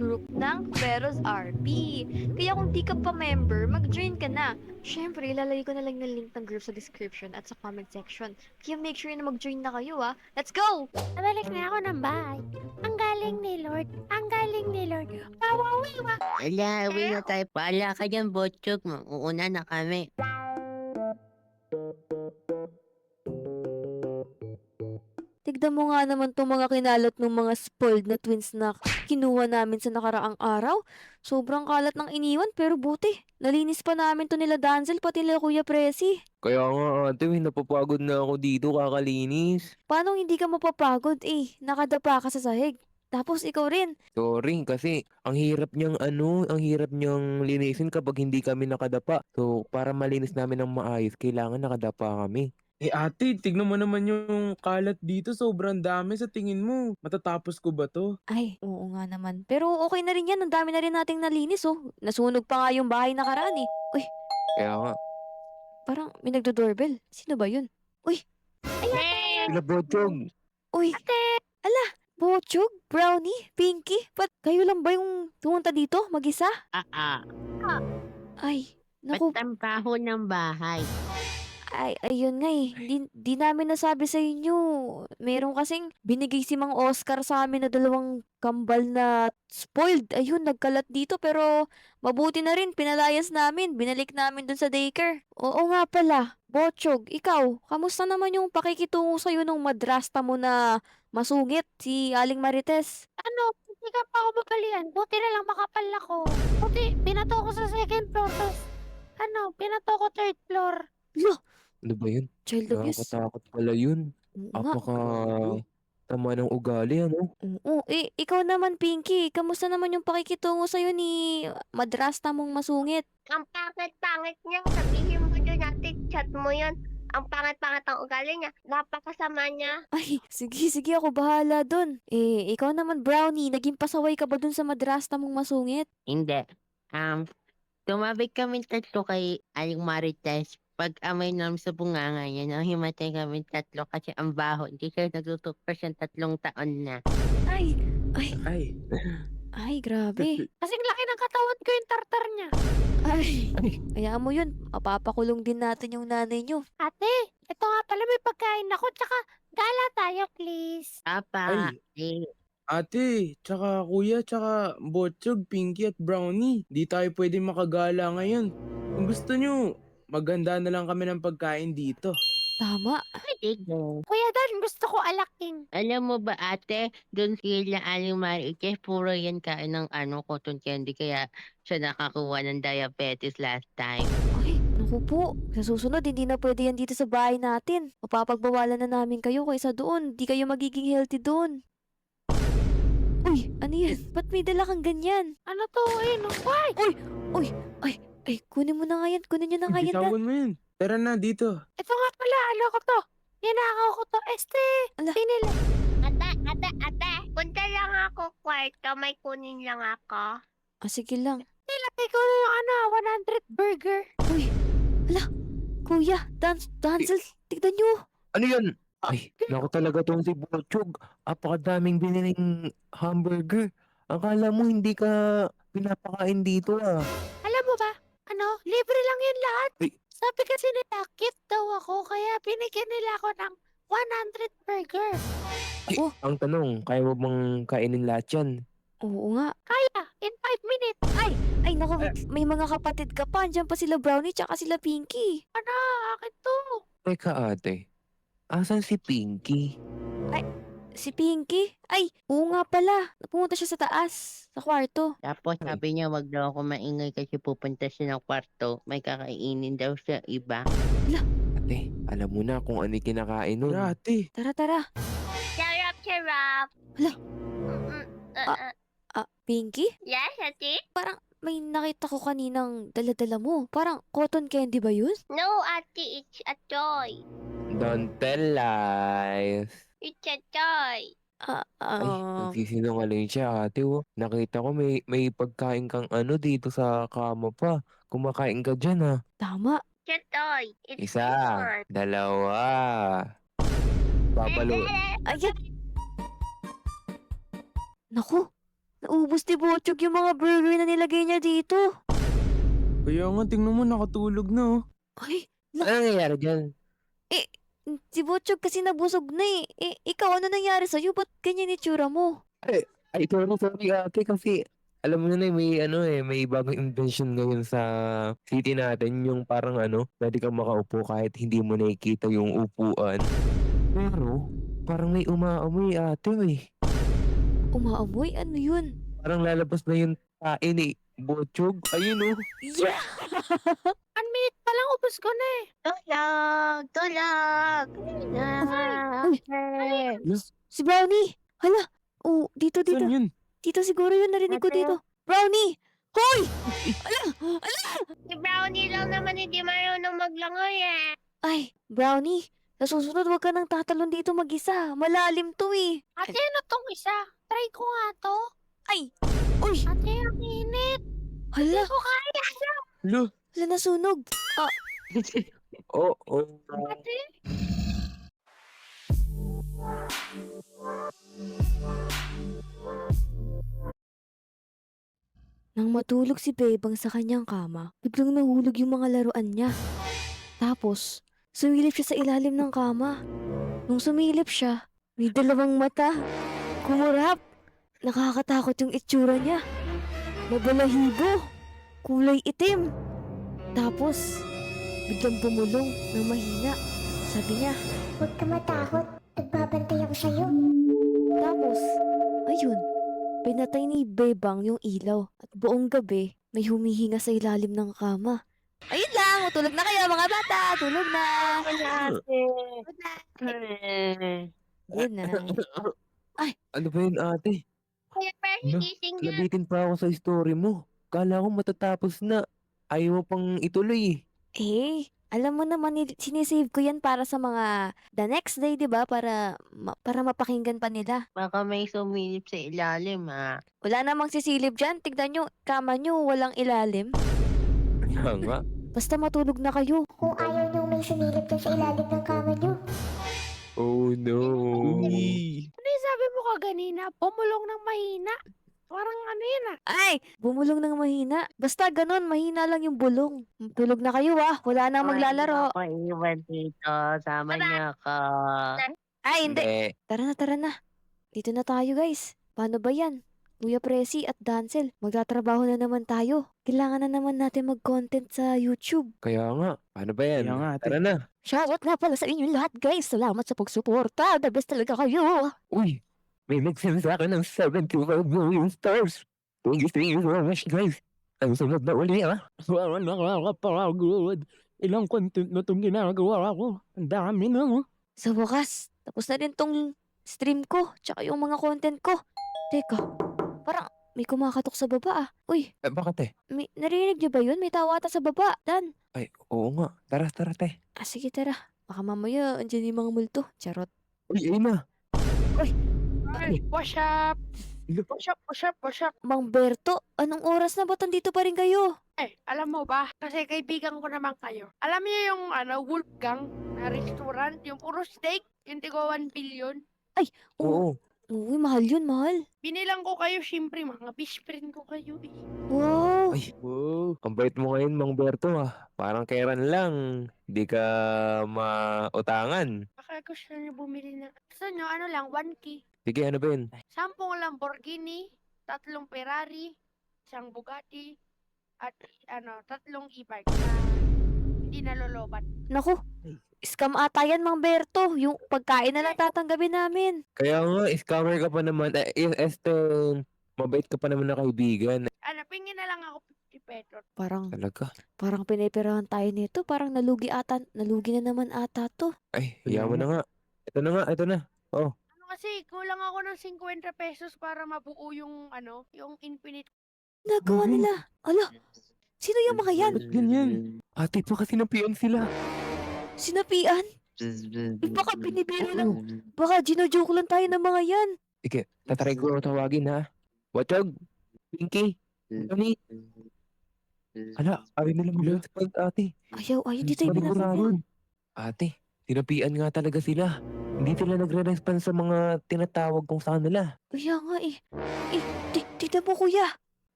group ng Veros RP. Kaya kung di ka pa member, mag-join ka na. Siyempre, ilalagay ko na lang ng link ng group sa description at sa comment section. Kaya make sure na mag-join na kayo ah. Let's go! Nabalik na ako ng bahay. Ang galing ni Lord. Ang galing ni Lord. Wawawiwa. Ala, uwi na tayo. Paala ka dyan, Botchog. Mauuna na kami. Tignan mo nga naman itong mga kinalot ng mga spoiled na twins na kinuha namin sa nakaraang araw. Sobrang kalat ng iniwan pero buti. Nalinis pa namin to nila Danzel pati nila Kuya Presi. Kaya nga ate, napapagod na ako dito kakalinis. Paano hindi ka mapapagod eh? Nakadapa ka sa sahig. Tapos ikaw rin. Sorry, kasi ang hirap niyang linisin kapag hindi kami nakadapa. So, para malinis namin ng maayos, kailangan nakadapa kami. Eh ate, tignan mo naman yung kalat dito. Sobrang dami sa tingin mo. Matatapos ko ba to? Ay, oo nga naman. Pero okay na rin yan. Ang dami na rin nating nalinis oh. Nasunog pa nga yung bahay nakaraan eh. Uy, Kaya nga, parang may nagdo-doorbell. Sino ba yun? Uy, sila Botchog. uy. Ala, Bochog, Brownie, Pinky. Ba't kayo lang ba yung pumunta dito mag-isa? Ay, Ba't naku. ang baho ng bahay? Ay, ayun nga eh. Di namin nasabi sa inyo. Meron kasing binigay si Mang Oscar sa amin na 2 kambal na spoiled. Ayun, nagkalat dito pero mabuti na rin. Pinalayas namin. Binalik namin dun sa daycare. Oo nga pala. Bochog, ikaw, kamusta naman yung pakikitungo sa'yo nung madrasta mo na masungit, si Aling Marites? Ano, hindi ka pa ako mapalian. Buti na lang makapal ako. Buti, binato ko sa second floor. Tapos, binato ko third floor. Lo, Ano ba yun? child abuse. Nakakatakot pala yun. Oo nga. Apaka tama ng ugali, ano? Oo. Eh, ikaw naman, Pinky. Kamusta naman yung pakikitungo sa'yo ni madrasta mong masungit? Ang pangit-pangit niya. Sabihin mo dyan natin, chat mo yun. Ang pangit-pangit ang ugali niya. Napakasama niya. Ay, sige, ako bahala dun. Eh, ikaw naman, Brownie. Naging pasaway ka ba dun sa madrasta mong masungit? Hindi. Tumabig kami tatlo kay Aling Marites. Pag amay namin sa bunganga niya, nahimatay kami tatlo kasi ang baho. Hindi siya nagtutupper siyang 3 taon na. Ay, Ay, grabe. Kasing laki ng katawan ko yung tartar niya. Ay, hayaan mo yun. Mapapakulong din natin yung nanay nyo. Ate, ito nga pala may pagkain ako. Tsaka, gala tayo, please. Papa, ate, tsaka kuya, tsaka Botchog, Pinky at Brownie. Di tayo pwede makagala ngayon. Kung gusto nyo, maganda na lang kami ng pagkain dito. Tama. Kuya Dan, gusto ko alaking. alam mo ba ate, doon sila Aling Marites, puro yan kain ng cotton candy, kaya siya nakakuha ng diabetes last time. Ay, naku po. Sa susunod, hindi na pwede yan dito sa bahay natin. Mapapagbawalan na namin kayo kaysa doon. Di kayo magiging healthy doon. Uy, ano yan? Ba't may dala kang ganyan? Ano to? Ayun, why? Ay, kunin mo na nga yan. Kunin nyo na nga yan. Bitawan mo yun. Tara na, dito. Ito nga pala, ano ko to? Ninakaw ko to. Ala. Pinili. Ate. Punta lang ako kwarto. May kunin lang ako. Ah, sige lang. Nilagay ko na yung 100 burger. Uy, ala, kuya, Danzel, tignan nyo. Ano yan? Ay, naku talaga tong si Botchog. Apakadaming biniling hamburger. Akala mo hindi ka pinapakain dito ah. Alam mo ba? Libre lang yan lahat. Ay. Sabi kasi nila, cute daw ako, kaya binigyan nila ako ng 100 burger. Ang tanong, kaya mo bang kainin lahat yan? Oo nga. Kaya, in 5 minutes. Ay, naku, may mga kapatid ka pa. Andiyan pa sila Brownie tsaka sila Pinky. Akin to. Teka ate, asan si Pinky? Si Pinky? Ay, oo nga pala. Pumunta siya sa taas, sa kwarto. Tapos sabi niya wag daw ako maingay kasi pupunta siya ng kwarto. May kakainin daw siya iba. Ate, alam mo na kung ano yung kinakain nun. Tara, ate. Tara. Sarap. Hala. Mm-mm. Pinky? Yes, ate? Parang may nakita ko kaninang dala-dala mo. Parang cotton candy ba yun? No, ate. It's a toy. Don't tell lies. It's a toy. Ay, nagsisinungaling siya ate oh. Nakita ko may pagkain kang dito sa kama pa. Kumakain ka dyan ah. Tama. It's a toy. It's Isa, different. dalawa. Babalo. Ayan. Naku, Naubos ni Botchog yung mga burger na nilagay niya dito. Kaya nga, tingnan mo, nakatulog na oh. Ay, Ano nangyayari dyan? si Botchog kasi nabusog na eh. Ikaw, ano nangyari sa'yo? Ba't ganyan itsura mo? Ay, sorry ate kasi alam mo na may may bagong invention ngayon sa city natin yung parang pwede kang makaupo kahit hindi mo nakikita yung upuan. Pero parang may umaamoy ate eh. Umaamoy? Ano yun? Parang lalabas na yung tae ni Botchog. Ayun oh. Yeah! 1 minute pa lang, ubos ko na eh. Tulog! Tulog! Si Brownie! Hala! Oh, dito. Saan yun? Dito siguro yun, narinig ko Ate. dito. Brownie! Hoy! Si Brownie lang naman hindi marunong maglangoy eh. Ay, Brownie, sa susunod wag ka nang tatalon dito mag-isa. Malalim to eh. Ate, ano tong isa? Try ko nga to. Ay! Uy! Ate, ang init. Hala! Ko kaya. Lo, Hala, nasunog. Oh. Ate. Nang matulog si Bebang sa kanyang kama, biglang nahulog yung mga laruan niya. Tapos, sumilip siya sa ilalim ng kama. Nung sumilip siya, may 2 mata. Kumurap. Nakakatakot yung itsura niya. Mabalahibo. Kulay itim. Tapos, biglang bumulong ng mahina. Sabi niya, Huwag ka matakot. Nagbabantay ako sa'yo. tapos, ayun, pinatay ni Bebang yung ilaw at buong gabi may humihinga sa ilalim ng kama. Ayun lang, tulog na kayo mga bata, tulog na. Good night. Ano ba yun ate? Kaya pero Lo, gising niya. Nabitin pa ako sa story mo. Kala ko matatapos na. Ayaw mo pang ituloy eh. Alam mo naman, sinisave ko yan para sa mga the next day, di ba? Para mapakinggan pa nila. Baka may sumilip sa ilalim Wala namang sisilip dyan. Tignan nyo, kama nyo, walang ilalim. Kaya nga. Basta matulog na kayo. Kung ayaw niyong may sumilip dyan sa ilalim ng kama niyo. Oh no. uy. Ano yung sabi mo kanina? Pumulong ng mahina. Parang ano yan ah. Ay! Bumulong ng mahina. Basta ganon, mahina lang yung bulong. Tulog na kayo wala nang maglalaro. Ako iwan dito. Sama niyo ako. Ay, hindi. Hindi. Tara na. Dito na tayo guys. Paano ba yan? Kuya Presi at Dancel, magtatrabaho na naman tayo. Kailangan na naman natin mag-content sa YouTube. Kaya nga. Paano ba yan? Kaya nga, ate. Tara na. Shoutout nga pala sa inyong lahat guys. Salamat sa pagsuporta. The best talaga kayo. Uy. May nag-send sa akin ng 75 million stars. Thank you so much guys. Ang sunod na uli Parang nakakapagod. Ilang content na itong ginagawa ko. Ang dami na oh. Sa wakas, tapos na rin tong stream ko. Tsaka yung mga content ko. Teka, parang may kumakatok sa baba Uy, Bakit eh? narinig niyo ba yun? May tawa ata sa baba. Dan. Ay, oo nga. Tara te. Sige tara. Baka mamaya andyan yung mga multo. Charot. Uy, ayun na. Ay, wash up. Wash up. Mang Berto, anong oras na? Ba't andito pa rin kayo? Alam mo ba? Kasi kaibigan ko naman kayo. Alam niyo yung Wolfgang na restaurant, yung puro steak, yung tigo 1 billion. Oo. Uy, mahal yun, mahal. Binilang ko kayo, syempre, mga best friend ko kayo eh. Wow. Ay, Wow. ang bait mo ngayon, Mang Berto Parang kairan lang. Hindi ka mautangan. Baka gusto niyo bumili na. Gusto niyo, ano lang, 1K. Sige, ano ba yun? 10 Lamborghini, 3 Ferrari, 1 Bugatti, at 3 e-bike na hindi nalolobat. Naku, scam ata yan, Mang Berto. Yung pagkain na lang tatanggapin namin. Kaya nga, scammer ka pa naman. Mabait ka pa naman na kaibigan. Pingin na lang ako 50 pesos. Parang piniperahan tayo nito. Parang nalugi na naman ata to. Ay, hiya mo na nga. Ito na. Oh, Kasi kulang ako ng 50 pesos para mabuo yung yung infinite. Nagawa Mhm. nila. Ala, sino yung mga yan? Ba't ganyan? ate pa kasi napiyan sila. Sinapian? Baka binibiro lang. Baka gino-joke lang tayo ng mga yan. Sige, tatry ko tawagin ha. Watchog, Pinky, Tony. Ala, ayaw nila mag-respond ate. Ayaw, dito yung Panigurado. pinapagawa. Ate, Tinapian nga talaga sila. Hindi sila nagre-response sa mga tinatawag kong sa kanila. Kaya nga eh. Tignan mo kuya.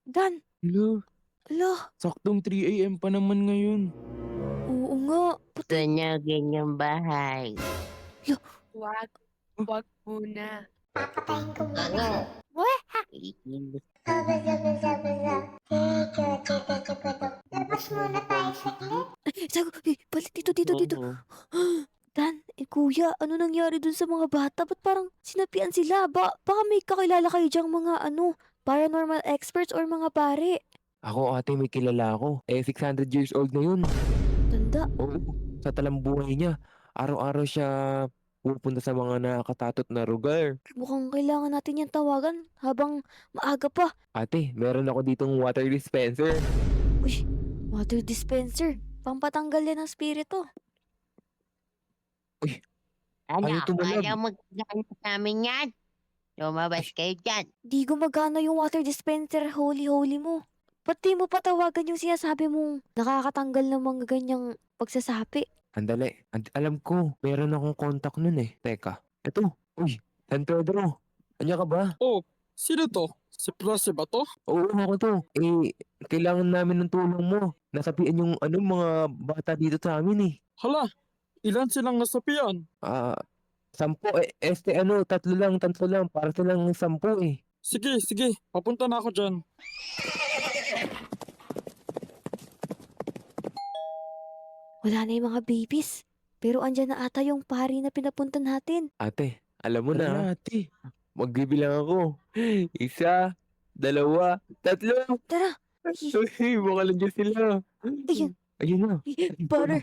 Dan, Hello, ala, saktong 3 AM pa naman ngayon. oo nga. Gusto niya ganyang bahay. Wag muna. Papatayin ko muna. Labas muna tayo saglit. Sago, balik dito. Oo. Dan, kuya, ano nangyari dun sa mga bata? Ba't parang sinapian sila? Baka may kakilala kayo dyang mga paranormal experts or mga pare. Ako ate may kilala ako. 600 years old na yun. Tanda. Oo, sa talambuhay niya. Araw-araw siya pupunta sa mga nakakatatot na lugar. Mukhang kailangan natin yan tawagan habang maaga pa. Ate, meron ako ditong water dispenser. Uy, water dispenser. Pampatanggal yan ng spirito. Ano, Ayaw tumalab. kaya magkakalit namin yan? Lumabas kayo dyan. Di gumagana yung water dispenser, holy mo. Ba't di mo patawagan yung sinasabi mong nakakatanggal ng mga ganyang pagsasapi? Andali, alam ko, meron akong contact nun eh. Teka, eto, uy, San Pedro, anya ka ba? Sino to? Si Prase ba to? Oo, ako to. Kailangan namin ng tulong mo. Nasapian yung mga bata dito sa amin eh. Hala, ilan silang nasapian? 10 tatlo lang, para silang 10 eh. Sige, papunta na ako dyan. Wala na yung mga babies. Pero andyan na ata yung pari na pinapunta natin. Ate, alam mo Tara na, na ate. magbibilang ako. 1, 2, 3. Tara. Uy, baka nandiyan sila. Ayun. Ayun na. Father.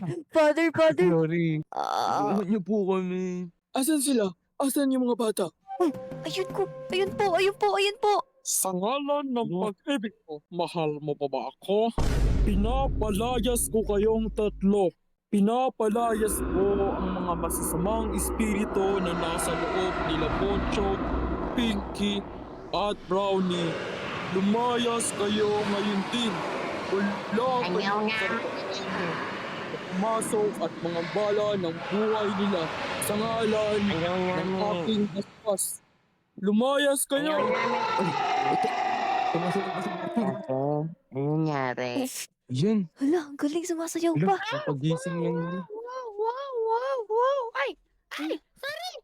Sorry. Ah, Tulungan niyo po kami. Asan sila? Asan yung mga bata? ayun po. Sa ngalan ng pag-ibig ko, mahal mo pa ba ako? Pinapalayas ko kayong tatlo. Pinapalayas ko ang mga masasamang espiritu na nasa loob nila Poncho, Pinky, at Brownie. Lumayas kayo ngayon din. Wala Ayaw kayong nga. pumasok at mga bala ng buhay nila sa ngalan Ayaw ng namin. aking baspas. Lumayas Ayaw kayo! namin. Tumasok. Ano nangyari? Yan, Hala, ang galing sumasayaw wala, pa. pagising lang nila. Wow. Ay,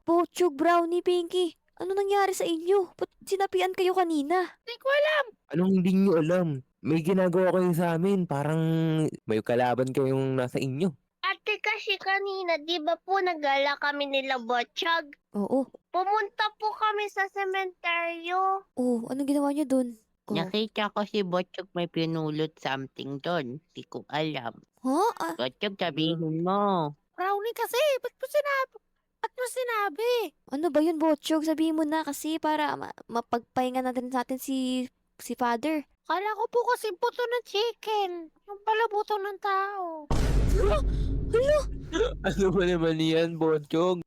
Pochog, Brownie, Pinky. Ano nangyari sa inyo? Ba't sinapian kayo kanina? di ko alam. Anong hindi nyo alam? May ginagawa kayo sa amin. Parang may kalaban kayong nasa inyo. Ate kasi kanina, di ba po nagala kami nila Botchag? Oo. Pumunta po kami sa sementeryo. Oh, anong ginawa niyo dun? Oh. Nakita ko si Botchog may pinulot something doon. Di ko alam. Ha? Botchog, sabihin mo. Brownie kasi, ba't mo sinabi? Ano ba yun, Botchog? Sabihin mo na kasi para mapagpahinga natin sa atin si Father. Kala ko po kasi buto ng chicken. Yung pala buto ng tao. Ano ba naman yan, Bonchog?